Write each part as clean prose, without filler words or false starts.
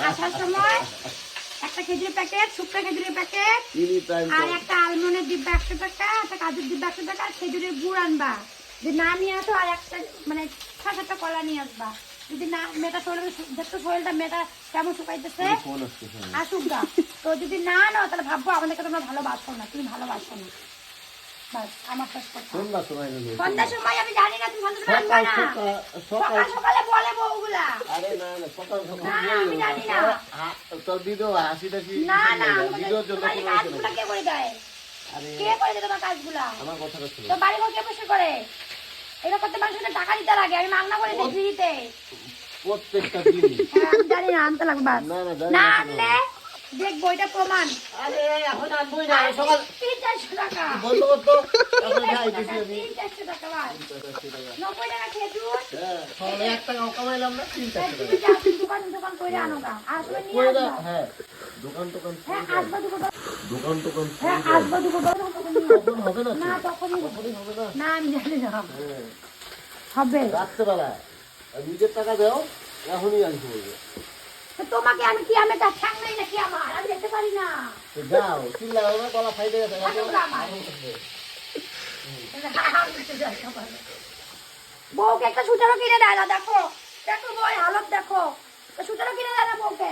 আসার সময় একটা খেজুরের প্যাকেট, শুকনো খেজুরের প্যাকেট আর একটা আলমন্ডের ডিব্বা 100 টাকা, একটা কাজুর ডিব্বা 100 টাকা, খেজুরের গুড় আনবা। যদি না নিয়ে আসো আর একটা মানে 6-7টা কলা নিয়ে আসবা। যদি না মেয়েটা শরীরটা মেয়েটা কেমন শুকাইতেছে আসুক গা। তো যদি না নাও তাহলে ভাববো আমাদেরকে তোমরা ভালোবাসো না, তুমি ভালোবাসো না। আমার সন্ধ্যার সময় আমি জানি না তুমি সন্ধ্যার সময় আনবা না, সকাল সকালে বলে বউগুলা। আরে না না সকাল সকাল আমি জানি না। তোর দিদো হাসিটা কি না না দিদোর জন্য কাজগুলা কে করে দেয়? কে করে দেয় তোমার কাজগুলা? আমার কথাটা শুনো। তো বাড়ি ঘর কে পরিষ্কার করে? এটা করতে মানুষের টাকা দিতে লাগে, আমি মাগনা করে দিই ফ্রিতে। প্রত্যেকটা দিন আমি জানি না, আনতে লাগবে। না আনলে দেখবো এটা প্রমাণ। আরে এখন আনবই না, সকাল 300-400 টাকা বন্ধ করতো এখন যাই দিছি আমি 300 টাকা ভাই 90 টাকা খেজুর। হ্যাঁ সকালে 1 টাকাও কামাইলাম না 300 টাকা তুমি যাও দোকান করে আনো গা, আসলে নিয়ে আসবা। হ্যাঁ দোকান হ্যাঁ আসবা দোকান হ্যাঁ আসবা তখন হবে না না তখনই হবে না না আমি জানি না হ্যাঁ হবে রাত্রেবেলা নিজের টাকা দাও এখনই আনতে বলবে। তো তোমাকে আমি কি আমি তা ঠ্যাং নাই নাকি আমার? আমি দেখতে পারি না। যাও চিল্লাও না, গলা ফাইটে গেছে বউকে একটা সুতারও কিনে দেয় না। দেখো দেখো বই হালত দেখো, সুতারও কিনে দেয় না বউকে।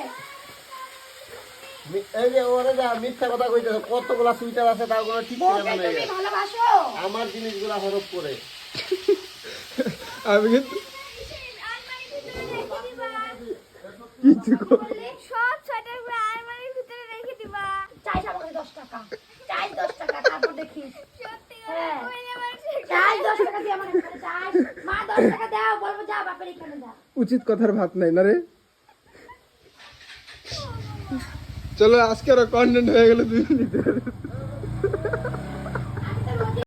এই যে ওরে যা মিথ্যা কথা কইতেছে, কতগুলা সুইটার আছে তার কোনো ঠিক বউকে ঠিকানা তুমি নেই। ভালোবাসো? আমার জিনিসগুলা হরফ করে আমি কিন্তু সব সোয়েটারগুলো আলমারির ভিতরে রেখে দিবা। চাই আমাকে 10 টাকা, চাই 10 টাকা, তারপর দেখিস। সত্যি হ্যাঁ। কইলে মারছে। চাই 10 টাকা দিয়ে আমার এখানে চাই। মা 10 টাকা দাও, বলবো যা বাপের এখানে যা। উচিত কথার ভাত নাই না রে। চলো আজকে আরো কন্টেন্ট হয়ে গেল 2 মিনিট।